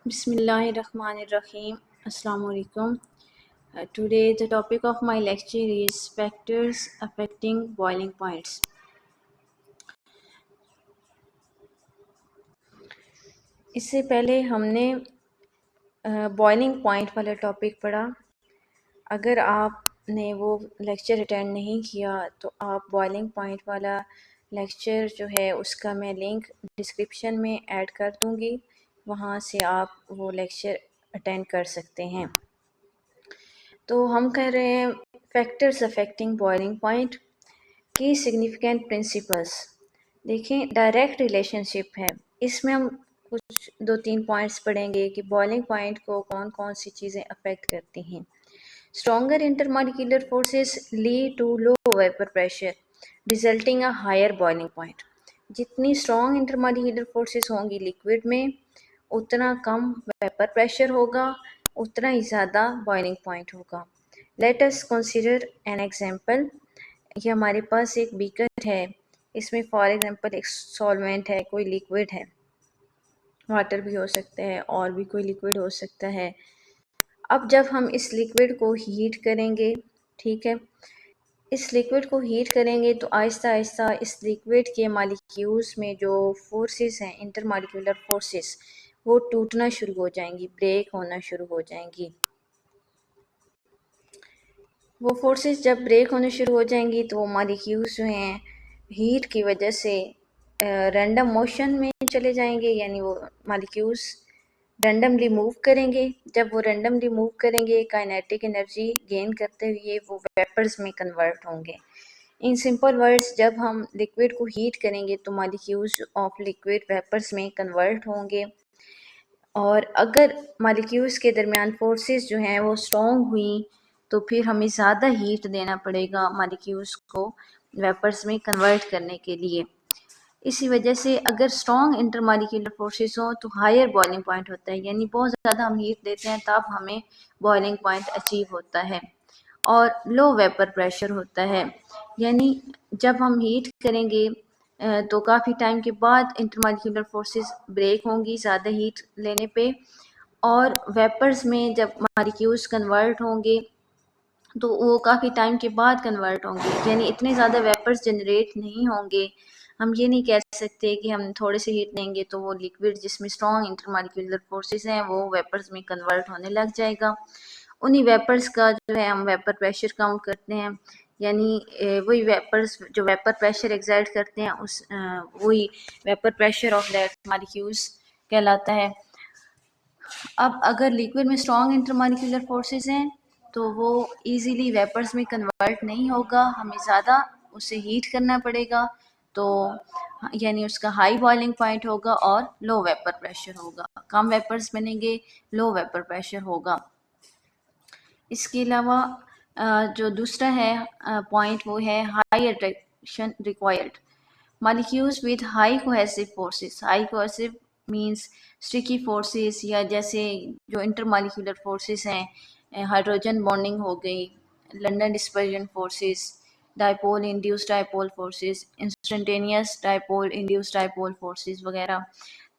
Bismillahirrahmanirrahim. Assalamu alaikum. Today the topic of my lecture is factors affecting boiling points. इससे पहले हमने boiling point वाला topic पढ़ा। अगर आपने वो लेक्चर अटेंड नहीं किया तो आप बॉइलिंग पॉइंट वाला लेक्चर जो है उसका मैं लिंक डिस्क्रिप्शन में ऐड कर दूँगी, वहाँ से आप वो लेक्चर अटेंड कर सकते हैं। तो हम कह रहे हैं फैक्टर्स अफेक्टिंग बॉइलिंग पॉइंट की सिग्निफिकेंट प्रिंसिपल्स। देखें, डायरेक्ट रिलेशनशिप है। इसमें हम कुछ 2-3 पॉइंट्स पढ़ेंगे कि बॉइलिंग पॉइंट को कौन कौन सी चीज़ें अफेक्ट करती हैं। Stronger intermolecular forces lead to low vapour pressure resulting a higher boiling point. जितनी स्ट्रॉन्ग इंटरमॉलिक्यूलर फोर्सेस होंगी लिक्विड में, उतना कम वेपर प्रेशर होगा, उतना ही ज़्यादा बॉइलिंग पॉइंट होगा। Let us consider an example. ये हमारे पास एक बीकर है, इसमें फॉर एग्जांपल एक सॉल्वेंट है, कोई लिक्विड है, वाटर भी हो सकता है और भी कोई लिक्विड हो सकता है। अब जब हम इस लिक्विड को हीट करेंगे, ठीक है, इस लिक्विड को हीट करेंगे तो आहिस्ता आहिस्ता इस लिक्विड के मॉलिक्यूल्स में जो फोर्सेस हैं, इंटरमॉलिक्यूलर फोर्सेस, वो टूटना शुरू हो जाएंगी, ब्रेक होना शुरू हो जाएंगी। वो फोर्सेस जब ब्रेक होने शुरू हो जाएंगी तो वो मॉलिक्यूल्स जो हैं हीट की वजह से रैंडम मोशन में चले जाएंगे, यानी वो मॉलिक्यूल्स रैंडमली मूव करेंगे। जब वो रैंडमली मूव करेंगे, काइनेटिक एनर्जी गेन करते हुए वो वेपर्स में कन्वर्ट होंगे। इन सिंपल वर्ड्स, जब हम लिक्विड को हीट करेंगे तो मॉलिक्यूल्स ऑफ लिक्विड वेपर्स में कन्वर्ट होंगे, और अगर मॉलिक्यूल्स के दरमियान फोर्सेस जो हैं वो स्ट्रॉन्ग हुई तो फिर हमें ज़्यादा हीट देना पड़ेगा मॉलिक्यूल्स को वेपर्स में कन्वर्ट करने के लिए। इसी वजह से अगर स्ट्रॉन्ग इंटरमॉलिक्यूलर फोर्सेस हो तो हायर बॉइलिंग पॉइंट होता है, यानी बहुत ज़्यादा हम हीट देते हैं तब हमें बॉइलिंग पॉइंट अचीव होता है। और लो वेपर प्रेशर होता है, यानी जब हम हीट करेंगे तो काफ़ी टाइम के बाद इंटरमॉलिक्यूलर फोर्सेस ब्रेक होंगी ज़्यादा हीट लेने पे, और वेपर्स में जब मॉलिक्यूल्स कन्वर्ट होंगे तो वो काफ़ी टाइम के बाद कन्वर्ट होंगे, यानी इतने ज़्यादा वेपर्स जनरेट नहीं होंगे। हम ये नहीं कह सकते कि हम थोड़े से हीट देंगे तो वो लिक्विड जिसमें स्ट्रॉन्ग इंटरमॉलिक्यूलर फोर्सेस हैं वो वेपर्स में कन्वर्ट होने लग जाएगा। उन्हीं वेपर्स का जो है हम वेपर प्रेशर काउंट करते हैं, यानी वही वेपर्स जो वेपर प्रेशर एक्सर्ट करते हैं उस वही vapour pressure of that molecules कहलाता है। अब अगर लिक्विड में स्ट्रॉन्ग इंटरमॉलिक्यूलर फोर्सेस हैं तो वो इजीली वेपर्स में कन्वर्ट नहीं होगा, हमें ज़्यादा उसे हीट करना पड़ेगा, तो यानी उसका हाई बॉइलिंग पॉइंट होगा और लो वेपर प्रेशर होगा। कम वेपर्स बनेंगे, लो वेपर प्रेशर होगा। इसके अलावा जो दूसरा है पॉइंट वो है high attraction required. Molecules with high cohesive forces, high cohesive means sticky forces, या जैसे जो इंटरमॉलिक्यूलर फोर्सेस हैं, हाइड्रोजन बॉन्डिंग हो गई, London dispersion forces, dipole induced dipole forces, instantaneous dipole induced dipole forces वगैरह।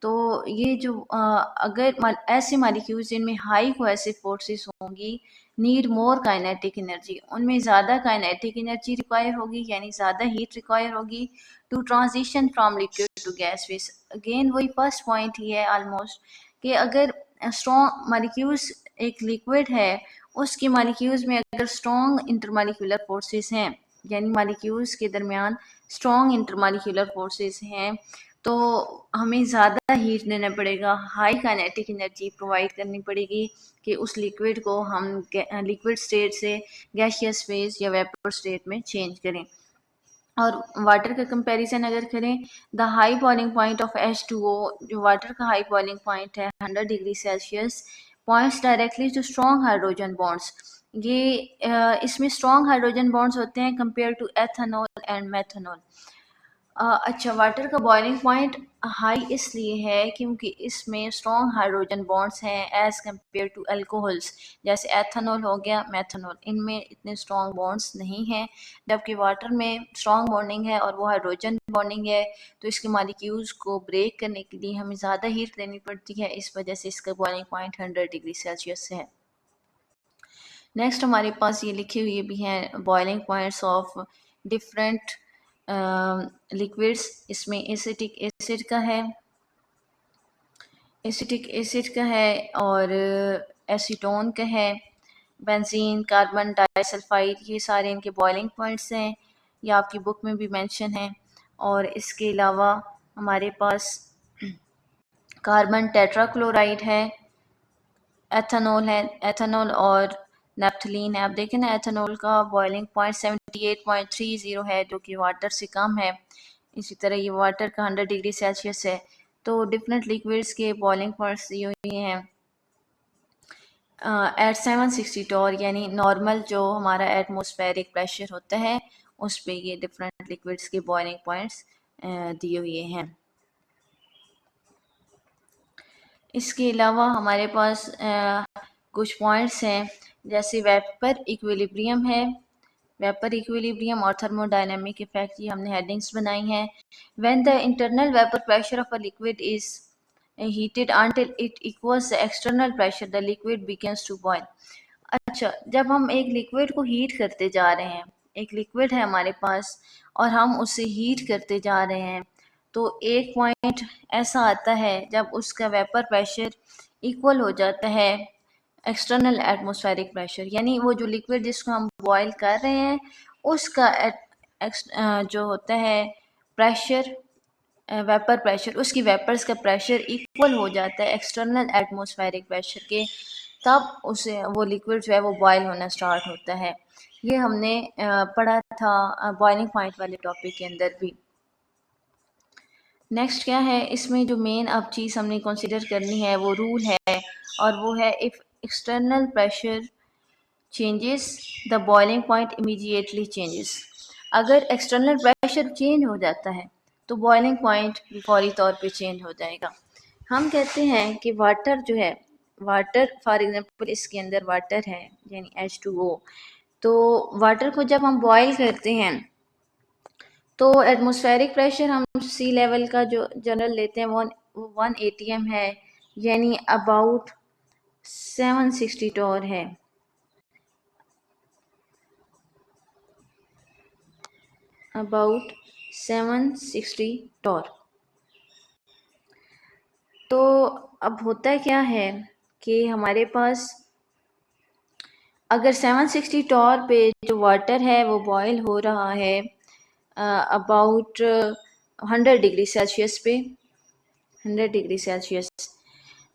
तो ये जो अगर ऐसे मॉलिक्यूल्स जिनमें हाई कोहेसिव फोर्सेस होंगी नीड मोर काइनेटिक एनर्जी, उनमें ज़्यादा काइनेटिक एनर्जी रिक्वायर होगी, यानी ज़्यादा हीट रिक्वायर होगी to transition from liquid to gas phase. Again वही फर्स्ट पॉइंट ही है ऑलमोस्ट, कि अगर स्ट्रॉन्ग मॉलिक्यूल्स एक लिक्विड है, उसके मॉलिक्यूल्स में अगर स्ट्रॉन्ग इंटरमॉलिक्यूलर फोर्सेस हैं, यानी मॉलिक्यूल्स के दरमियान स्ट्रॉन्ग इंटरमॉलिक्यूलर फोर्सेस हैं, तो हमें ज़्यादा हीट देना पड़ेगा, हाई काइनेटिक एनर्जी प्रोवाइड करनी पड़ेगी कि उस लिक्विड को हम लिक्विड स्टेट से गैसियस फेज या वेपर स्टेट में चेंज करें। और वाटर का कंपैरिजन अगर करें, the high boiling point of H2O, जो वाटर का हाई बॉइलिंग पॉइंट है 100 degree Celsius, points directly to strong hydrogen bonds. ये इसमें स्ट्रॉन्ग हाइड्रोजन बॉन्ड्स होते हैं compare to ethanol and methanol. अच्छा, वाटर का बॉइलिंग पॉइंट हाई इसलिए है क्योंकि इसमें स्ट्रॉन्ग हाइड्रोजन बॉन्ड्स हैं एज़ कम्पेयर टू अल्कोहल्स, जैसे एथेनॉल हो गया, मेथनॉल, इनमें इतने स्ट्रॉन्ग बॉन्ड्स नहीं हैं, जबकि वाटर में स्ट्रॉन्ग बॉन्डिंग है और वो हाइड्रोजन बॉन्डिंग है, तो इसके मॉलिक्यूल्स को ब्रेक करने के लिए हमें ज़्यादा हीट देनी पड़ती है, इस वजह से इसका बॉइलिंग पॉइंट 100 डिग्री सेल्सियस है। नेक्स्ट हमारे पास ये लिखी हुई भी हैं boiling points of different liquids. इसमें एसिटिक एसिड का है, और एसीटोन का है, बेंजीन, कार्बन डाइसल्फाइड, ये सारे इनके बॉइलिंग पॉइंट्स हैं, ये आपकी बुक में भी मेंशन है। और इसके अलावा हमारे पास कार्बन टेट्राक्लोराइड है, एथेनॉल और नेप्थलीन है। आप देखें ना, एथेनॉल का बॉइलिंग पॉइंट 78.30 है, जो कि वाटर से कम है। इसी तरह ये वाटर का 100 डिग्री सेल्सियस है। तो डिफरेंट लिक्विड्स के बॉइलिंग पॉइंट्स दिए हुए हैं एट 760 टॉर, यानी नॉर्मल जो हमारा एटमॉस्फेरिक प्रेशर होता है उस पे ये डिफरेंट लिक्विड्स के बॉइलिंग पॉइंट्स दिए हुए हैं। इसके अलावा हमारे पास कुछ पॉइंट्स हैं, जैसे वेपर इक्विलिब्रियम है, वेपर इक्विलिब्रियम और थर्मोडायनेमिक इफेक्ट, ये हमने हेडिंग्स बनाई हैं। When the internal vapour pressure of a liquid is heated until it equals the external pressure, the liquid begins to boil। अच्छा, जब हम एक लिक्विड को हीट करते जा रहे हैं, एक लिक्विड है हमारे पास और हम उसे हीट करते जा रहे हैं, तो एक पॉइंट ऐसा आता है जब उसका वेपर प्रेशर इक्वल हो जाता है एक्सटर्नल एटमॉस्फेरिक प्रेशर, यानी वो जो लिक्विड जिसको हम बॉयल कर रहे हैं उसका जो होता है प्रेशर, वेपर प्रेशर, उसकी वेपर्स का प्रेशर इक्वल हो जाता है एक्सटर्नल एटमॉस्फेरिक प्रेशर के, तब उसे वो लिक्विड जो है वो बॉयल होना स्टार्ट होता है। ये हमने पढ़ा था बॉइलिंग पॉइंट वाले टॉपिक के अंदर भी। नेक्स्ट क्या है, इसमें जो मेन अब चीज़ हमने कंसिडर करनी है वो रूल है, और वो है if external pressure changes the boiling point immediately changes. अगर एक्सटर्नल प्रेशर चेंज हो जाता है तो बॉइलिंग पॉइंट फौरी तौर पे चेंज हो जाएगा। हम कहते हैं कि वाटर जो है, वाटर फॉर एग्जांपल इसके अंदर वाटर है यानी H2O, तो वाटर को जब हम बॉयल करते हैं तो एटमॉस्फेरिक प्रेशर हम सी लेवल का जो जनरल लेते हैं वो 1 atm है, यानी अबाउट 760 टॉर है। About 760 torr. तो अब होता क्या है कि हमारे पास अगर 760 टॉर पे जो वाटर है वो बॉयल हो रहा है अबाउट 100 डिग्री सेल्सियस पे, 100 डिग्री सेल्सियस,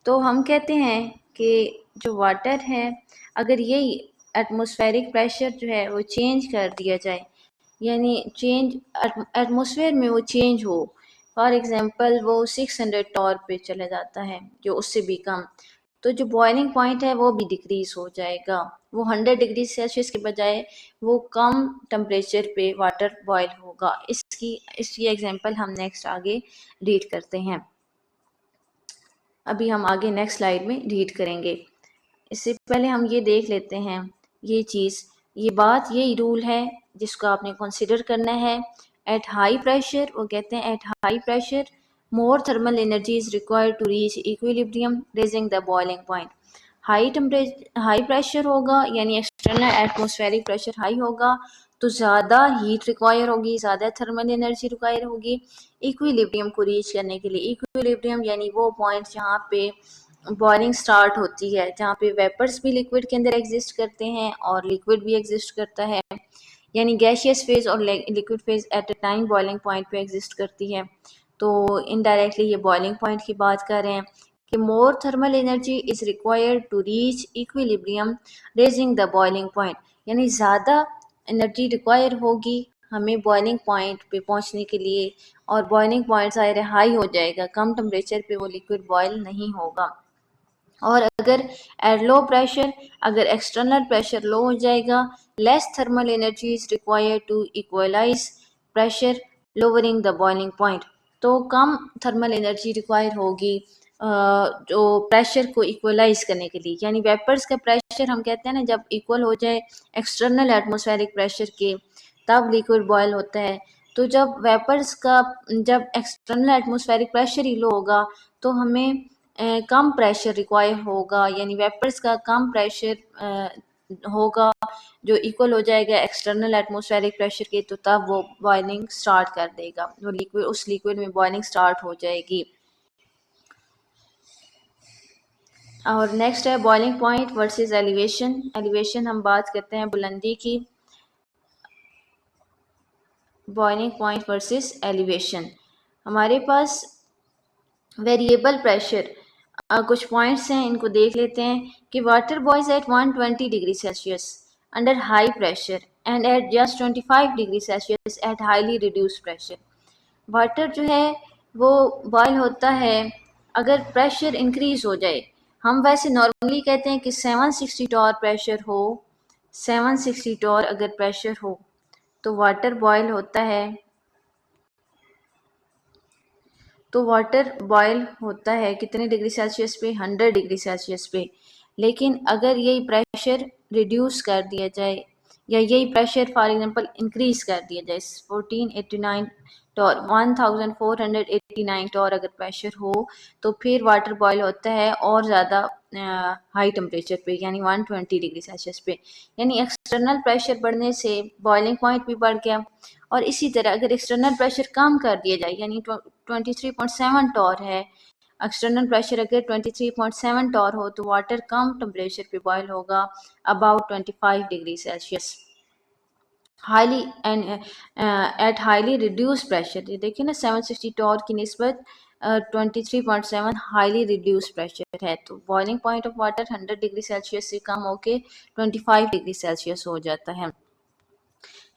तो हम कहते हैं कि जो वाटर है अगर यही एटमॉस्फेरिक प्रेशर जो है वो चेंज कर दिया जाए, यानी चेंज एटमॉस्फेयर में वो चेंज हो, फॉर एग्जांपल वो 600 टॉर पे चला जाता है, जो उससे भी कम, तो जो बॉइलिंग पॉइंट है वो भी डिक्रीज हो जाएगा। वो 100 डिग्री सेल्सियस के बजाय वो कम टेम्परेचर पे वाटर बॉयल होगा। इसकी एग्जांपल हम नेक्स्ट आगे रीड करते हैं। अभी हम आगे नेक्स्ट स्लाइड में रीड करेंगे। इससे पहले हम ये देख लेते हैं ये चीज़, ये बात, ये रूल है जिसको आपने कंसिडर करना है। एट हाई प्रेशर, वो कहते हैं at high pressure more thermal energy is required to reach equilibrium raising the boiling point. High pressure होगा यानी एक्सटर्नल एटमॉस्फेरिक प्रेशर हाई होगा तो ज़्यादा हीट रिक्वायर होगी, ज़्यादा थर्मल एनर्जी रिक्वायर होगी इक्विलिब्रियम को रीच करने के लिए। इक्विलिब्रियम यानी वो पॉइंट जहाँ पे बॉइलिंग स्टार्ट होती है, जहाँ पे वेपर्स भी लिक्विड के अंदर एग्जिस्ट करते हैं और लिक्विड भी एग्जिस्ट करता है, यानी गैशियस फेज और liquid phase at a time boiling point पे एग्जिस्ट करती है। तो इनडायरेक्टली ये बॉइलिंग पॉइंट की बात कर रहे हैं कि more thermal energy is required to reach equilibrium raising the boiling point, यानी ज़्यादा एनर्जी रिक्वायर होगी हमें बॉइलिंग पॉइंट पे पहुंचने के लिए, और बॉइलिंग पॉइंट ज़ाहिर हाई हो जाएगा, कम टेम्परेचर पे वो लिक्विड बॉयल नहीं होगा। और अगर एट लो प्रेशर, अगर एक्सटर्नल प्रेशर लो हो जाएगा, less thermal energy is required to equalise pressure lowering the boiling point. तो कम थर्मल एनर्जी रिक्वायर होगी जो प्रेशर को इक्वलाइज करने के लिए, यानी वेपर्स का प्रेशर हम कहते हैं ना जब इक्वल हो जाए एक्सटर्नल एटमॉस्फेरिक प्रेशर के, तब लिक्विड बॉयल होता है। तो जब वेपर्स का जब एक्सटर्नल एटमॉस्फेरिक प्रेशर ही लो होगा तो हमें कम प्रेशर रिक्वायर होगा, यानी वेपर्स का कम प्रेशर होगा जो इक्वल हो जाएगा एक्सटर्नल एटमॉस्फेरिक प्रेशर के, तो तब वो बॉइलिंग स्टार्ट कर देगा, वो लिक्विड उस लिक्विड में बॉइलिंग स्टार्ट हो जाएगी। और नेक्स्ट है boiling point versus elevation. Elevation हम बात करते हैं बुलंदी की, बॉइलिंग पॉइंट वर्सेस एलिवेशन। हमारे पास वेरिएबल प्रेशर कुछ पॉइंट्स हैं, इनको देख लेते हैं कि water boils at 120 degree Celsius under high pressure and at just 25 degree Celsius at highly reduced pressure. Water जो है वो बॉयल होता है अगर प्रेशर इंक्रीज हो जाए। हम वैसे नॉर्मली कहते हैं कि 760 टॉर प्रेशर हो, 760 टॉर अगर प्रेशर हो तो वाटर बॉयल होता है, तो वाटर बॉयल होता है कितने डिग्री सेल्सियस पे, 100 डिग्री सेल्सियस पे। लेकिन अगर यही प्रेशर रिड्यूस कर दिया जाए या यही प्रेशर फॉर एग्जांपल इंक्रीज कर दिया जाए 1489 टॉर 1489 टॉर अगर प्रेशर हो तो फिर वाटर बॉयल होता है और ज़्यादा हाई टेम्परेचर पे, यानी 120 डिग्री सेल्सियस पे। यानी एक्सटर्नल प्रेशर बढ़ने से बॉइलिंग पॉइंट भी बढ़ गया। और इसी तरह अगर एक्सटर्नल प्रेशर कम कर दिया जाए, यानी 23.7 टॉर है, एक्सटर्नल प्रेशर अगर 23.7 टॉर हो तो वाटर कम टेम्परेचर पे बॉयल होगा about 25 degree Celsius highly and at highly reduce pressure. ये देखिए ना 760 टॉर की निस्बत 23.7 हाईली रिड्यूस प्रेशर है, तो boiling point of water 100 degree Celsius से कम होके 25 डिग्री सेल्सियस हो जाता है।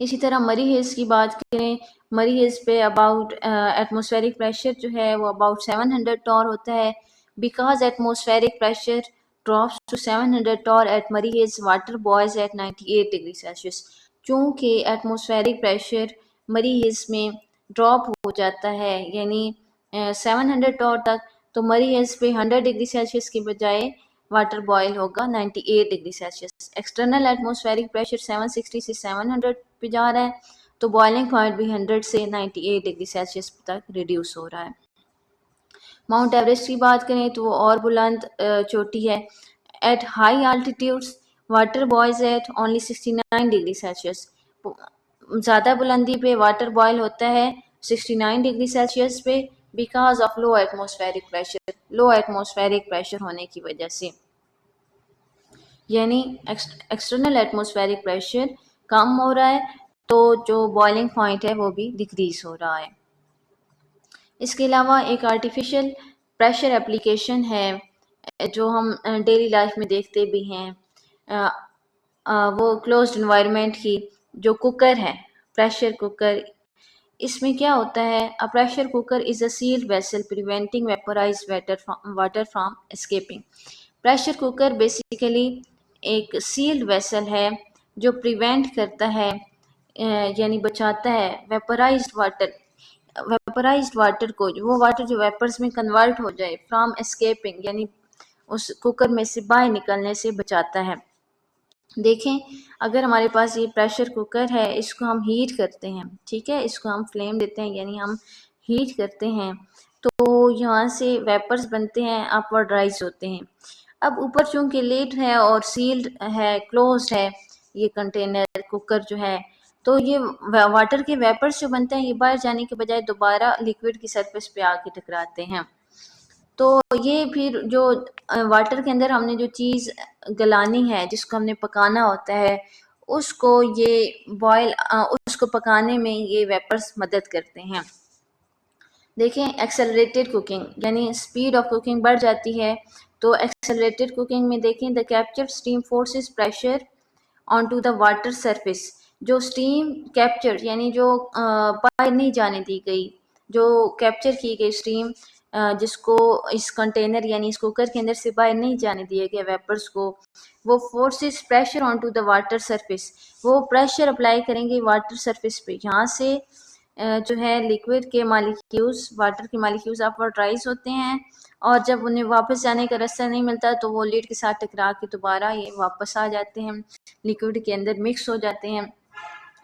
इसी तरह मरी हिल्स की बात करें, मरी हिल्स पे अबाउट एटमॉस्फेरिक प्रेशर जो है वो अबाउट 700 टॉर होता है। Because atmospheric pressure drops to 700 torr at Murree Hills water boils at 98 degree Celsius. चूँकि एटमॉस्फेरिक प्रेशर मरी हिल्स में ड्रॉप हो जाता है, यानी 700 टॉर तक, तो मरी हिल्स पे 100 डिग्री सेल्सियस के बजाय वाटर बॉयल होगा 98 degree Celsius. External atmospheric pressure 760 से 700 पे जा रहा है, तो बॉइलिंग पॉइंट भी 100 से 98 डिग्री सेल्सियस तक रिड्यूस हो रहा है। माउंट एवरेस्ट की बात करें तो वो और बुलंद चोटी है। At high altitudes water boils at only 69 degree Celsius. ज़्यादा बुलंदी पे वाटर बॉयल होता है 69 डिग्री सेल्सियस पे because of low atmospheric pressure, low atmospheric pressure होने की वजह से, यानी एक्सटर्नल एटमॉस्फेरिक प्रेशर कम हो रहा है तो जो बॉइलिंग पॉइंट है वो भी डिक्रीज हो रहा है। इसके अलावा एक आर्टिफिशियल प्रेशर एप्लीकेशन है जो हम डेली लाइफ में देखते भी हैं, वो क्लोज्ड इन्वायरमेंट की जो कुकर है, प्रेशर कुकर। इसमें क्या होता है, a pressure cooker is a sealed vessel preventing vaporised water from escaping. Pressure cooker basically एक सील्ड वेसल है जो प्रिवेंट करता है यानी बचाता है वेपराइज्ड वाटर को, वो वाटर जो वेपर्स में कन्वर्ट हो जाए, फ्रॉम एस्केपिंग यानी उस कुकर में से बाहर निकलने से बचाता है। देखें अगर हमारे पास ये प्रेशर कुकर है, इसको हम हीट करते हैं, ठीक है, इसको हम फ्लेम देते हैं यानी हम हीट करते हैं, तो यहाँ से वेपर्स बनते हैं, अपवर्ड राइज होते हैं। अब ऊपर चूंकि लिड है और सील्ड है, क्लोज्ड है ये कंटेनर कुकर जो है, तो ये वाटर के वेपर्स जो बनते हैं ये बाहर जाने के बजाय दोबारा लिक्विड की सरफेस पे आके टकराते हैं। तो ये फिर जो वाटर के अंदर हमने जो चीज़ गलानी है, जिसको हमने पकाना होता है, उसको ये उसको पकाने में ये वेपर्स मदद करते हैं। देखें एक्सेलरेटेड कुकिंग यानी स्पीड ऑफ कुकिंग बढ़ जाती है, तो एक्सेलरेटेड कुकिंग में देखें the capture steam forces pressure on to the water surface. जो स्टीम कैप्चर यानी जो बाहर नहीं जाने दी गई, जो कैप्चर की गई स्टीम जिसको इस कंटेनर यानी इस कुकर के अंदर से बाहर नहीं जाने दिया गया वेपर्स को, वो forces pressure on to the water surface, वो प्रेशर अप्लाई करेंगे वाटर सरफेस पे। यहाँ से जो है लिक्विड के मालिक्यूल्स, वाटर के मालिक्यूल्स अपवर्टाइज होते हैं, और जब उन्हें वापस जाने का रास्ता नहीं मिलता तो वो लिड के साथ टकरा के दोबारा ये वापस आ जाते हैं, लिक्विड के अंदर मिक्स हो जाते हैं।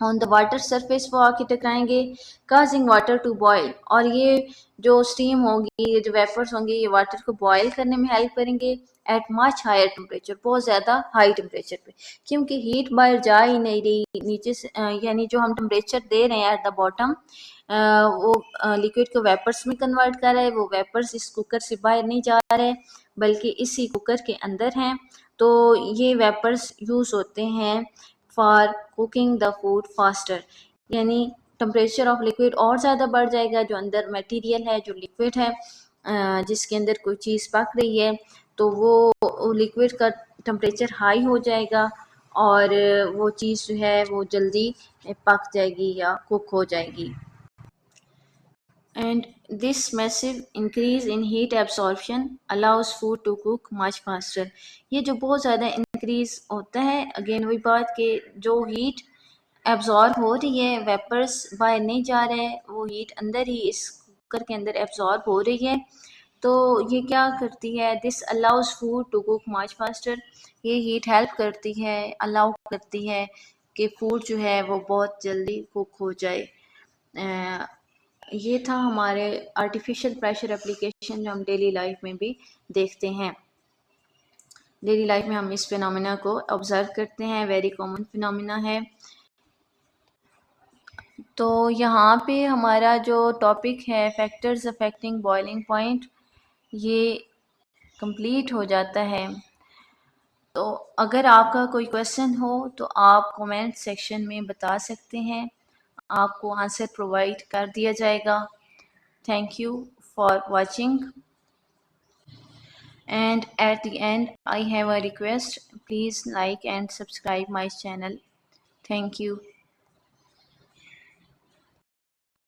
ऑन द वाटर सरफेस वो आके टकराएंगे, काजिंग वाटर टू बॉयल, और ये जो स्टीम होगी, ये जो वेपर्स होंगे, ये वाटर को बॉयल करने में हेल्प करेंगे एट मच हायर टेम्परेचर, बहुत ज़्यादा हाई टेम्परेचर पे, क्योंकि हीट बाहर जा ही नहीं रही नीचे से, यानी जो हम टेम्परेचर दे रहे हैं एट द बॉटम, वो लिक्विड को वेपर्स में कन्वर्ट कर रहा है, वो वेपर्स इस कुकर से बाहर नहीं जा रहे बल्कि इसी कुकर के अंदर हैं। तो ये वेपर्स यूज़ होते हैं for cooking the food faster, यानी टेम्परेचर ऑफ लिक्विड और ज़्यादा बढ़ जाएगा, जो अंदर मटेरियल है, जो लिक्विड है, जिसके अंदर कोई चीज़ पक रही है, तो वो लिक्विड का टेम्परेचर हाई हो जाएगा और वो चीज़ जो है वो जल्दी पक जाएगी या कुक हो जाएगी। And this massive increase in heat absorption allows food to cook much faster. ये जो बहुत ज़्यादा इंक्रीज होता है, अगेन वही बात कि जो हीट एब्जॉर्ब हो रही है, वेपर्स बाहर नहीं जा रहे हैं, वो हीट अंदर ही इस कुकर के अंदर एब्जॉर्ब हो रही है, तो ये क्या करती है, this allows food to cook much faster, ये हीट हेल्प करती है, अलाउ करती है कि फूड जो है वो बहुत जल्दी कुक हो जाए। ये था हमारे आर्टिफिशियल प्रेशर एप्लीकेशन जो हम डेली लाइफ में भी देखते हैं। डेली लाइफ में हम इस फिनोमिना को ऑब्जर्व करते हैं, वेरी कॉमन फिनोमिना है। तो यहाँ पे हमारा जो टॉपिक है फैक्टर्स अफेक्टिंग बॉइलिंग पॉइंट, ये कंप्लीट हो जाता है। तो अगर आपका कोई क्वेश्चन हो तो आप कमेंट सेक्शन में बता सकते हैं, आपको आंसर प्रोवाइड कर दिया जाएगा। Thank you for watching. And at the end, I have a request. Please like and subscribe my channel. Thank you.